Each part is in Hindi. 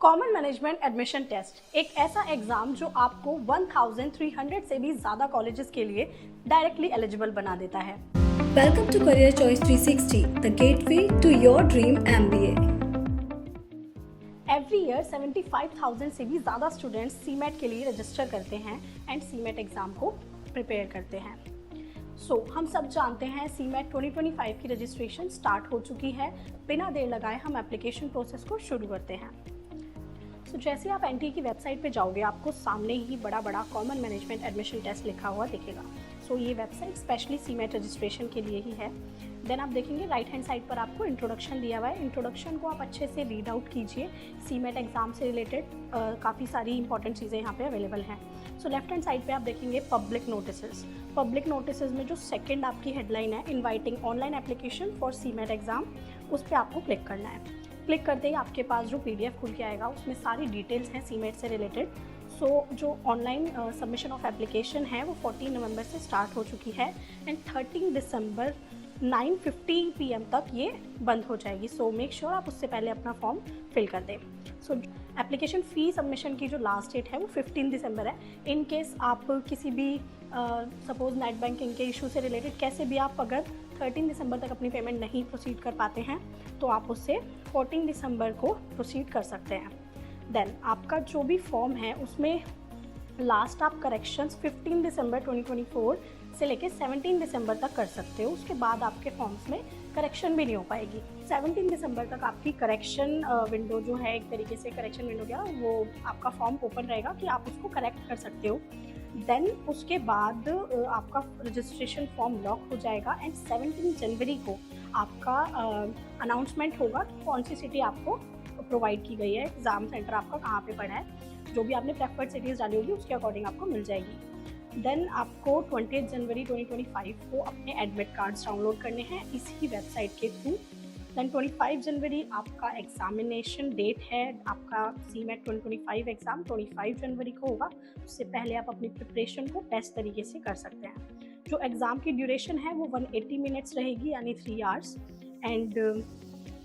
कॉमन मैनेजमेंट एडमिशन टेस्ट एक ऐसा एग्जाम जो आपको 1300 से भी ज़्यादा कॉलेजेस के लिए डायरेक्टली एलिजिबल बना देता है। Welcome to Career Choice 360, the gateway to your dream MBA. Every year 75,000 से भी ज़्यादा स्टूडेंट्स सीमेट के लिए रजिस्टर करते हैं एंड सीमेट एग्ज़ाम को प्रिपेयर करते हैं। हम सब जानते हैं सीमेट 2025 की रजिस्ट्रेशन स्टार्ट हो चुकी है। बिना देर लगाए हम एप्लीकेशन प्रोसेस को शुरू करते हैं। जैसे आप एनटीए की वेबसाइट पे जाओगे आपको सामने ही बड़ा बड़ा कॉमन मैनेजमेंट एडमिशन टेस्ट लिखा हुआ दिखेगा। ये वेबसाइट स्पेशली सीमेट रजिस्ट्रेशन के लिए ही है। देन आप देखेंगे राइट हैंड साइड पर आपको इंट्रोडक्शन दिया हुआ है। इंट्रोडक्शन को आप अच्छे से रीड आउट कीजिए। सीमेट एग्जाम से रिलेटेड काफ़ी सारी इंपॉर्टेंट चीज़ें यहाँ पे अवेलेबल हैं। लेफ्ट हैंड साइड पे आप देखेंगे पब्लिक नोटिसेस। पब्लिक नोटिसेस में जो सेकंड आपकी हेडलाइन है, inviting online application for CMAT exam, उस पर आपको क्लिक करना है। क्लिक करते ही आपके पास जो PDF खुल के आएगा उसमें सारी डिटेल्स हैं सीमेट से रिलेटेड। जो ऑनलाइन सबमिशन ऑफ एप्लीकेशन है वो 14 नवंबर से स्टार्ट हो चुकी है एंड 13 दिसंबर 9:50 PM तक ये बंद हो जाएगी। मेक श्योर आप उससे पहले अपना फॉर्म फिल कर दें। एप्लीकेशन फ़ी सबमिशन की जो लास्ट डेट है वो 15 दिसंबर है। इन केस आप किसी भी सपोज नेट बैंकिंग के इशू से रिलेटेड कैसे भी आप अगर 13 दिसंबर तक अपनी पेमेंट नहीं प्रोसीड कर पाते हैं तो आप उससे 14 दिसंबर को प्रोसीड कर सकते हैं। देन आपका जो भी फॉर्म है उसमें लास्ट आप करेक्शंस 15 दिसंबर 2024 से लेके 17 दिसंबर तक कर सकते हो। उसके बाद आपके फॉर्म्स में करेक्शन भी नहीं हो पाएगी। 17 दिसंबर तक आपकी करेक्शन विंडो जो है, एक तरीके से करेक्शन विंडो क्या, वो आपका फॉर्म ओपन रहेगा कि आप उसको करेक्ट कर सकते हो। देन उसके बाद आपका रजिस्ट्रेशन फॉर्म लॉक हो जाएगा एंड 17 जनवरी को आपका अनाउंसमेंट होगा कि कौन सी सिटी आपको प्रोवाइड की गई है, एग्ज़ाम सेंटर आपका कहाँ पे पड़ा है। जो भी आपने प्रेफर्ड सिटीज़ डाली होगी उसके अकॉर्डिंग आपको मिल जाएगी। देन आपको 20 जनवरी 2025 को अपने एडमिट कार्ड्स डाउनलोड करने हैं इसी वेबसाइट के थ्रू। देन 25 जनवरी आपका एग्जामिनेशन डेट है। आपका सीमेट 2025 एग्ज़ाम 25 जनवरी को होगा। उससे पहले आप अपनी प्रिपरेशन को बेस्ट तरीके से कर सकते हैं। जो एग्ज़ाम की ड्यूरेशन है वो 180 मिनट्स रहेगी, यानी 3 आवर्स, एंड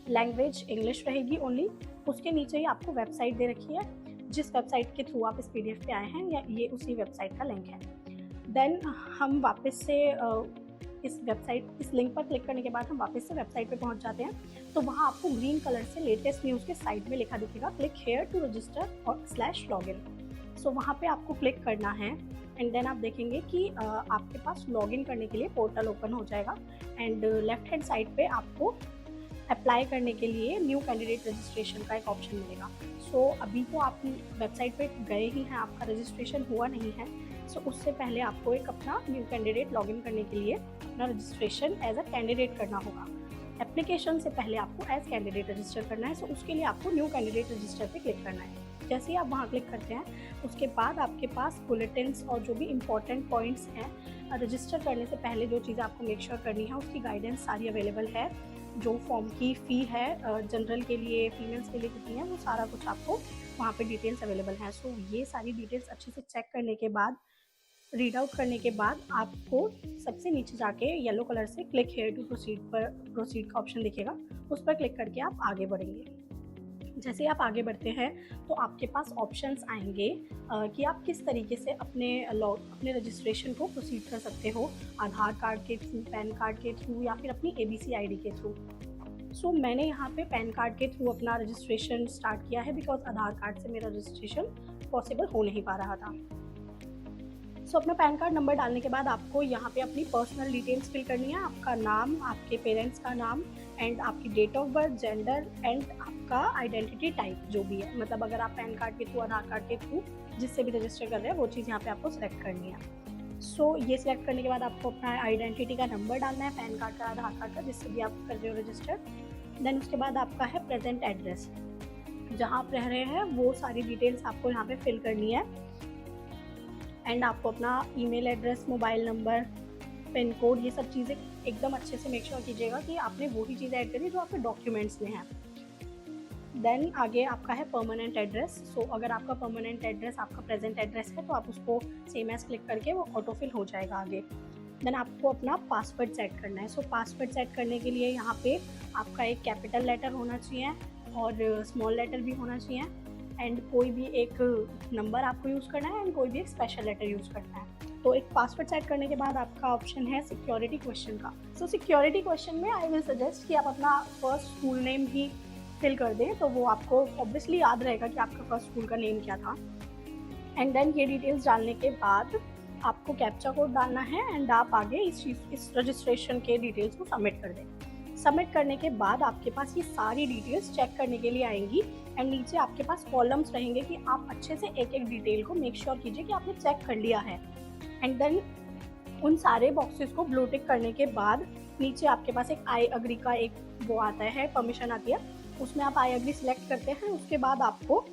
लैंग्वेज इंग्लिश रहेगी ओनली। उसके नीचे ही आपको वेबसाइट दे रखी है, जिस वेबसाइट के थ्रू आप इस PDF पे आए हैं या ये उसी वेबसाइट का लिंक है। देन हम वापस से इस लिंक पर क्लिक करने के बाद हम वापस से वेबसाइट पे पहुंच जाते हैं। तो वहाँ आपको ग्रीन कलर से लेटेस्ट न्यूज़ के साइड में लिखा दिखेगा क्लिक हेयर टू रजिस्टर और /लॉगिन। वहाँ पे आपको क्लिक करना है एंड देन आप देखेंगे कि आपके पास लॉगिन करने के लिए पोर्टल ओपन हो जाएगा एंड लेफ्ट हैंड साइड पे आपको अप्लाई करने के लिए न्यू कैंडिडेट रजिस्ट्रेशन का एक ऑप्शन मिलेगा। अभी तो आप वेबसाइट पे गए ही हैं, आपका रजिस्ट्रेशन हुआ नहीं है। उससे पहले आपको एक अपना न्यू कैंडिडेट लॉगिन करने के लिए अपना रजिस्ट्रेशन एज अ कैंडिडेट करना होगा। एप्लीकेशन से पहले आपको एज कैंडिडेट रजिस्टर करना है। उसके लिए आपको न्यू कैंडिडेट रजिस्टर पे क्लिक करना है। जैसे ही आप वहाँ क्लिक करते हैं उसके बाद आपके पास बुलेटिन्स और जो भी इम्पोर्टेंट पॉइंट्स हैं रजिस्टर करने से पहले जो चीज़ें आपको मेक श्योर करनी है उसकी गाइडेंस सारी अवेलेबल है। जो फॉर्म की फ़ी है जनरल के लिए, फीमेल्स के लिए कितनी है, वो सारा कुछ आपको वहाँ पे डिटेल्स अवेलेबल है। ये सारी डिटेल्स अच्छे से चेक करने के बाद, रीड आउट करने के बाद आपको सबसे नीचे जाके येलो कलर से क्लिक हेयर टू प्रोसीड का ऑप्शन दिखेगा। उस पर क्लिक करके आप आगे बढ़ेंगे। जैसे आप आगे बढ़ते हैं तो आपके पास ऑप्शंस आएंगे कि आप किस तरीके से अपने रजिस्ट्रेशन को प्रोसीड कर सकते हो, आधार कार्ड के थ्रू, पैन कार्ड के थ्रू या फिर अपनी ABC ID के थ्रू। मैंने यहाँ पे पैन कार्ड के थ्रू अपना रजिस्ट्रेशन स्टार्ट किया है बिकॉज आधार कार्ड से मेरा रजिस्ट्रेशन पॉसिबल हो नहीं पा रहा था। अपना पैन कार्ड नंबर डालने के बाद आपको यहाँ पे अपनी पर्सनल डिटेल्स फिल करनी है। आपका नाम, आपके पेरेंट्स का नाम एंड आपकी date of birth, gender and आपका आइडेंटिटी टाइप जो भी है, मतलब अगर आप पैन कार्ड के थ्रू, आधार कार्ड के थ्रू जिससे भी रजिस्टर कर रहे हैं वो चीज़ यहाँ पे आपको सिलेक्ट करनी है। ये सिलेक्ट करने के बाद आपको अपना आइडेंटिटी का नंबर डालना है, पैन कार्ड का, आधार कार्ड का, जिससे भी आप कर रहे हो रजिस्टर। देन उसके बाद आपका है प्रेजेंट एड्रेस, जहाँ आप रह रहे हैं वो सारी डिटेल्स आपको यहाँ पे फिल करनी है एंड आपको अपना email address, mobile number, pin code, ये सब चीज़ें एकदम अच्छे से मेक श्योर कीजिएगा कि आपने वही चीज़ें ऐड करी जो आपके डॉक्यूमेंट्स में हैं। देन आगे आपका है परमानेंट एड्रेस। अगर आपका परमानेंट एड्रेस आपका प्रेजेंट एड्रेस है तो आप उसको सेम एज क्लिक करके वो ऑटोफिल हो जाएगा आगे। देन आपको अपना पासवर्ड सेट करना है। पासवर्ड सेट करने के लिए यहाँ पे आपका एक कैपिटल लेटर होना चाहिए और स्मॉल लेटर भी होना चाहिए एंड कोई भी एक नंबर आपको यूज़ करना है एंड कोई भी एक स्पेशल लेटर यूज़ करना है। तो एक पासवर्ड सेट करने के बाद आपका ऑप्शन है सिक्योरिटी क्वेश्चन का। सो सिक्योरिटी क्वेश्चन में आई विल सजेस्ट कि आप अपना फर्स्ट स्कूल नेम ही फिल कर दें, तो वो आपको ऑब्वियसली याद रहेगा कि आपका फर्स्ट स्कूल का नेम क्या था। एंड देन ये डिटेल्स डालने के बाद आपको कैप्चा कोड डालना है एंड आप आगे इस रजिस्ट्रेशन के डिटेल्स को सबमिट कर दें। सबमिट करने के बाद आपके पास ये सारी डिटेल्स चेक करने के लिए आएंगी एंड नीचे आपके पास कॉलम्स रहेंगे कि आप अच्छे से एक एक डिटेल को मेक श्योर कीजिए कि आपने चेक कर लिया है। एंड देन उन सारे बॉक्सेस को ब्लू टिक करने के बाद नीचे आपके पास एक आई अग्री का एक वो आता है, परमिशन आती है, उसमें आप आई अग्री सिलेक्ट करते हैं। उसके बाद आपको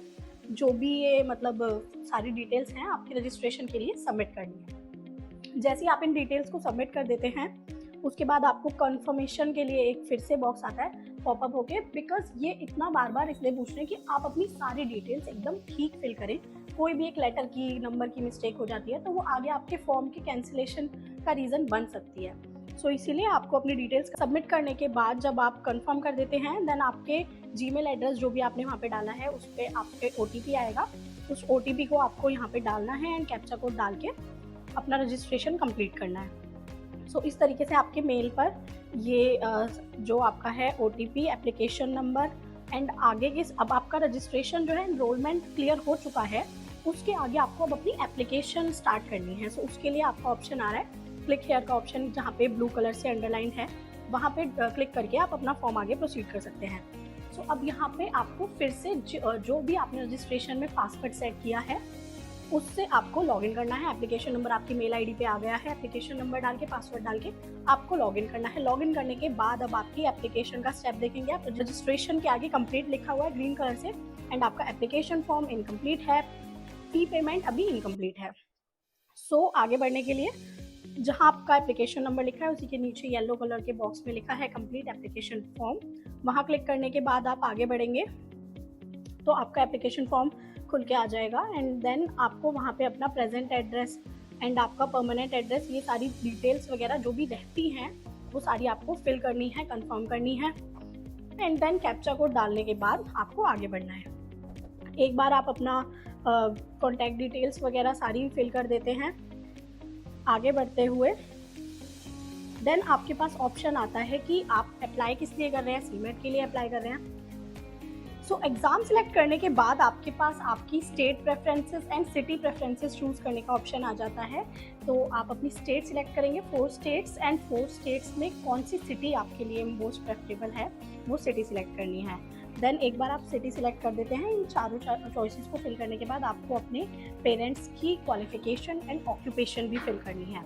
जो भी ये मतलब सारी डिटेल्स हैं आपके रजिस्ट्रेशन के लिए सबमिट करनी है। जैसे ही आप इन डिटेल्स को सबमिट कर देते हैं उसके बाद आपको कंफर्मेशन के लिए एक फिर से बॉक्स आता है पॉपअप होके, बिकॉज ये इतना बार बार इसलिए पूछ रहे हैं कि आप अपनी सारी डिटेल्स एकदम ठीक फिल करें। कोई भी एक लेटर की नंबर की मिस्टेक हो जाती है तो वो आगे आपके फॉर्म के कैंसिलेशन का रीज़न बन सकती है। सो इसीलिए आपको अपनी डिटेल्स सबमिट करने के बाद जब आप कंफर्म कर देते हैं देन आपके जीमेल एड्रेस जो भी आपने वहाँ पे डाला है उस पर आपके OTP आएगा। उस OTP को आपको यहाँ पे डालना है एंड कैप्चा कोड डाल के अपना रजिस्ट्रेशन कंप्लीट करना है। सो इस तरीके से आपके मेल पर ये जो आपका है OTP, एप्लीकेशन नंबर एंड आगे के अब आपका रजिस्ट्रेशन जो है एनरोलमेंट क्लियर हो चुका है, उसके आगे आपको अब अपनी एप्लीकेशन स्टार्ट करनी है। सो उसके लिए आपका ऑप्शन आ रहा है क्लिक हेयर का ऑप्शन, जहाँ पे ब्लू कलर से अंडरलाइन है, वहाँ पे क्लिक करके आप अपना फॉर्म आगे प्रोसीड कर सकते हैं। सो अब यहाँ पे आपको फिर से जो भी आपने रजिस्ट्रेशन में पासवर्ड सेट किया है उससे आपको लॉगिन करना है। एप्लीकेशन नंबर आपकी मेल आईडी पे आ गया है, एप्लीकेशन नंबर डाल के पासवर्ड डाल के आपको लॉगिन करना है। लॉगिन करने के बाद अब आपकी एप्लीकेशन का स्टेप देखेंगे आप, रजिस्ट्रेशन के आगे कंप्लीट लिखा हुआ है ग्रीन कलर से एंड आपका एप्लीकेशन फॉर्म इनकम्प्लीट है, फी पेमेंट अभी इनकम्प्लीट है। सो आगे बढ़ने के लिए जहां आपका एप्लीकेशन नंबर लिखा है उसी के नीचे येलो कलर के बॉक्स में लिखा है कंप्लीट एप्लीकेशन फॉर्म, वहां क्लिक करने के बाद आप आगे बढ़ेंगे तो आपका एप्लीकेशन फॉर्म खुल के आ जाएगा एंड देन आपको वहाँ पे अपना प्रेजेंट एड्रेस एंड आपका परमानेंट एड्रेस, ये सारी डिटेल्स वगैरह जो भी रहती हैं वो सारी आपको फिल करनी है, कंफर्म करनी है एंड देन कैप्चा कोड डालने के बाद आपको आगे बढ़ना है। एक बार आप अपना कॉन्टैक्ट डिटेल्स वगैरह सारी फिल कर देते हैं आगे बढ़ते हुए, देन आपके पास ऑप्शन आता है कि आप अप्लाई किस लिए कर रहे हैं, सीमेट के लिए अप्लाई कर रहे हैं। सो एग्ज़ाम सेलेक्ट करने के बाद आपके पास आपकी state preferences and city preferences choose करने का ऑप्शन आ जाता है। तो आप अपनी स्टेट सिलेक्ट करेंगे, 4 स्टेट्स एंड 4 स्टेट्स में कौन सी सिटी आपके लिए मोस्ट प्रेफरेबल है वो सिटी सिलेक्ट करनी है। देन एक बार आप सिटी सिलेक्ट कर देते हैं, इन चारों चॉइसेस को फिल करने के बाद आपको अपने पेरेंट्स की क्वालिफिकेशन एंड ऑक्यूपेशन भी फिल करनी है।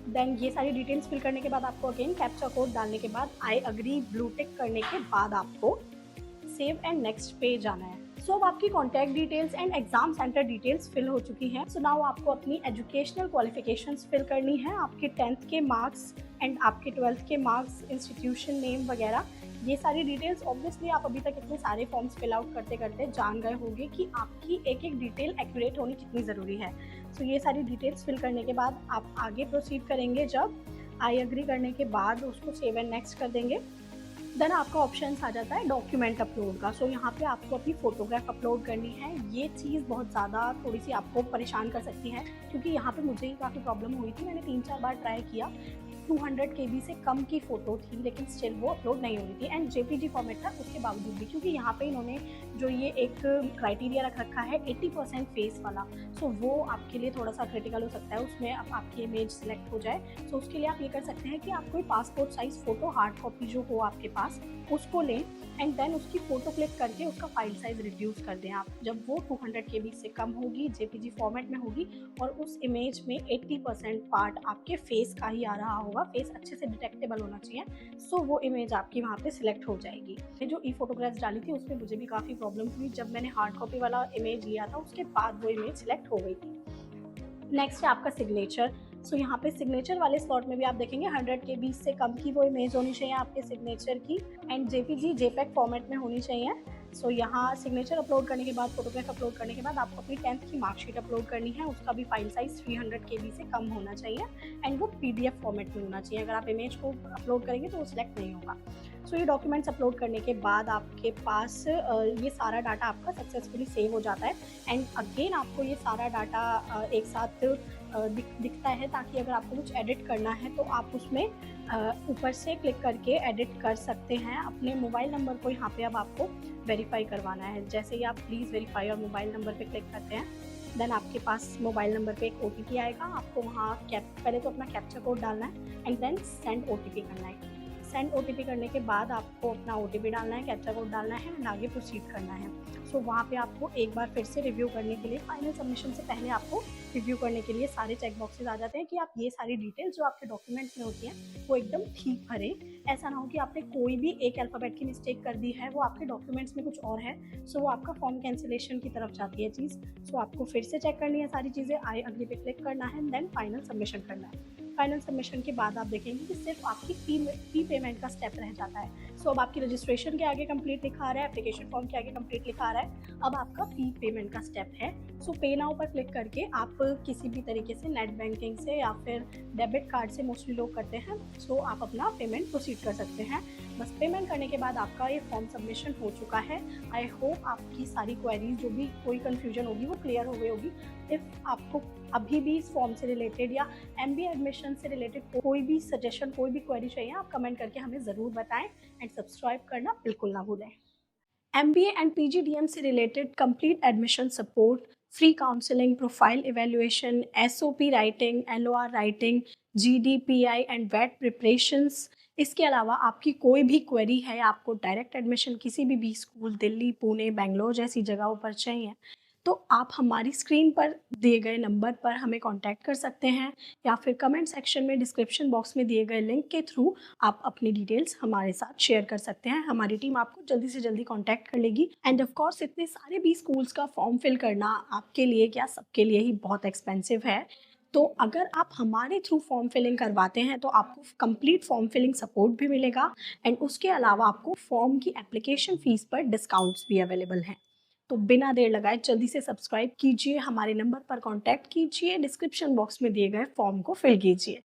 देन ये सारी डिटेल्स फिल करने के बाद आपको अगेन कैप्चा कोड डालने के बाद आई अग्री ब्लू टिक करने के बाद आपको सेव एंड नेक्स्ट पे जाना है। सो अब आपकी contact details and exam centre details fill हो चुकी हैं। सो नाउ आपको अपनी एजुकेशनल क्वालिफिकेशंस फिल करनी है, आपके 10th के मार्क्स एंड आपके 12th के मार्क्स, इंस्टीट्यूशन नेम वगैरह, ये सारी डिटेल्स ऑब्वियसली आप अभी तक इतने सारे फॉर्म्स फिल आउट करते करते जान गए होंगे कि आपकी एक एक डिटेल एक्यूरेट होनी कितनी ज़रूरी है। सो ये सारी डिटेल्स फिल करने के बाद आप आगे प्रोसीड करेंगे, जब आई एग्री करने के बाद उसको सेव एंड नेक्स्ट कर देंगे। देन आपका ऑप्शन आ जाता है डॉक्यूमेंट अपलोड का। सो यहाँ पे आपको अपनी फ़ोटोग्राफ अपलोड करनी है। ये चीज़ बहुत ज़्यादा थोड़ी सी आपको परेशान कर सकती है क्योंकि यहाँ पे मुझे ही काफ़ी प्रॉब्लम हुई थी। मैंने 3-4 बार ट्राई किया, 200 KB से कम की फ़ोटो थी लेकिन स्टिल वो अपलोड नहीं हो रही थी एंड JPG फॉर्मेट था उसके बावजूद भी, क्योंकि यहाँ पे इन्होंने जो ये एक क्राइटेरिया रख रखा है 80% फेस वाला, सो वो आपके लिए थोड़ा सा क्रिटिकल हो सकता है, उसमें अब आपकी इमेज सेलेक्ट हो जाए। सो उसके लिए आप ये कर सकते हैं कि आप कोई passport size photo hard copy जो हो आपके पास उसको लें एंड देन उसकी फ़ोटो क्लिक करके उसका फाइल साइज़ रिड्यूस कर दें आप। जब वो 200 KB से कम होगी, JPG फॉर्मेट में होगी और उस इमेज में 80% पार्ट आपके फेस का ही आ रहा होगा, फेस अच्छे से डिटेक्टेबल होना चाहिए, सो वो इमेज आपकी वहाँ पे सिलेक्ट हो जाएगी। जो ई फोटोग्राफ्स डाली थी उसमें मुझे भी काफ़ी प्रॉब्लम हुई, जब मैंने हार्ड कॉपी वाला इमेज लिया था उसके बाद वो इमेज सिलेक्ट हो गई थी। नेक्स्ट है आपका सिग्नेचर। सो यहाँ पे सिग्नेचर वाले स्लॉट में भी आप देखेंगे 100 KB से कम की वो इमेज होनी चाहिए आपके सिग्नेचर की एंड JPG JPEG फॉर्मेट में होनी चाहिए। सो यहाँ सिग्नेचर अपलोड करने के बाद, फोटोग्राफ अपलोड करने के बाद आपको अपनी 10th की मार्कशीट अपलोड करनी है, उसका भी फाइल साइज़ 300 KB से कम होना चाहिए एंड वो PDF फॉर्मेट में होना चाहिए। अगर आप इमेज को अपलोड करेंगे तो वो सिलेक्ट नहीं होगा। सो ये डॉक्यूमेंट्स अपलोड करने के बाद आपके पास ये सारा डाटा आपका सक्सेसफुली सेव हो जाता है एंड अगेन आपको ये सारा डाटा एक साथ दिखता है, ताकि अगर आपको कुछ एडिट करना है तो आप उसमें ऊपर से क्लिक करके एडिट कर सकते हैं। अपने मोबाइल नंबर को यहाँ पे अब आपको वेरीफाई करवाना है। जैसे ही आप प्लीज़ वेरीफाई और मोबाइल नंबर पे क्लिक करते हैं, देन आपके पास मोबाइल नंबर पे एक OTP आएगा। आपको वहाँ पहले तो अपना कैप्चा कोड डालना है एंड देन सेंड OTP करना है। सेंड OTP करने के बाद आपको अपना OTP डालना है, कैप्चा कोड डालना है एंड आगे प्रोसीड करना है। सो वहाँ पे आपको एक बार फिर से रिव्यू करने के लिए, फाइनल सबमिशन से पहले आपको रिव्यू करने के लिए सारे चेक बॉक्सेस आ जाते हैं कि आप ये सारी डिटेल्स जो आपके डॉक्यूमेंट्स में होती हैं वो एकदम ठीक भरें। ऐसा ना हो कि आपने कोई भी एक अल्फ़ाबेट की मिस्टेक कर दी है, वो आपके डॉक्यूमेंट्स में कुछ और है, सो वो आपका फॉर्म कैंसिलेशन की तरफ जाती है चीज़। सो आपको फिर से चेक करनी है सारी चीज़ें, आई अग्री पे क्लिक करना है, देन फाइनल सबमिशन करना है। फाइनल सबमिशन के बाद आप देखेंगे कि सिर्फ आपकी फी पेमेंट का स्टेप रह जाता है। सो अब आपकी रजिस्ट्रेशन के आगे कंप्लीट लिखा आ रहा है, एप्लीकेशन फॉर्म के आगे कंप्लीट लिखा आ रहा है, अब आपका फी पेमेंट का स्टेप है। सो पे नाउ पर क्लिक करके आप किसी भी तरीके से नेट बैंकिंग से या फिर डेबिट कार्ड से मोस्टली लोग करते हैं, सो आप अपना पेमेंट प्रोसीड कर सकते हैं। बस पेमेंट करने के बाद आपका ये फॉर्म सबमिशन हो चुका है। आई होप आपकी सारी क्वेरीज, जो भी कोई कन्फ्यूजन होगी वो क्लियर हो गई होगी। इफ़ आपको अभी भी इस फॉर्म से रिलेटेड या MBA एडमिशन से रिलेटेड कोई भी सजेशन, कोई भी क्वेरी चाहिए, आप कमेंट करके हमें ज़रूर बताएं एंड सब्सक्राइब करना बिल्कुल ना भूलें। MBA एंड PGDM से related complete admission support, free counselling, profile evaluation, SOP writing, LOR writing, GDPI and वेट प्रिपरेशंस। इसके अलावा आपकी कोई भी क्वेरी है, आपको डायरेक्ट एडमिशन किसी भी स्कूल दिल्ली, पुणे, बेंगलोर जैसी जगहों पर चाहिए, तो आप हमारी स्क्रीन पर दिए गए नंबर पर हमें कांटेक्ट कर सकते हैं या फिर कमेंट सेक्शन में, डिस्क्रिप्शन बॉक्स में दिए गए लिंक के थ्रू आप अपनी डिटेल्स हमारे साथ शेयर कर सकते हैं। हमारी टीम आपको जल्दी से जल्दी कांटेक्ट कर लेगी। एंड ऑफ कोर्स इतने सारे भी स्कूल्स का फॉर्म फिल करना आपके लिए क्या सबके लिए ही बहुत एक्सपेंसिव है। तो अगर आप हमारे थ्रू फॉर्म फिलिंग करवाते हैं तो आपको कंप्लीट फॉर्म फिलिंग सपोर्ट भी मिलेगा एंड उसके अलावा आपको फॉर्म की एप्लीकेशन फ़ीस पर डिस्काउंट्स भी अवेलेबल हैं। तो बिना देर लगाए जल्दी से सब्सक्राइब कीजिए, हमारे नंबर पर कांटेक्ट कीजिए, डिस्क्रिप्शन बॉक्स में दिए गए फॉर्म को फिल कीजिए।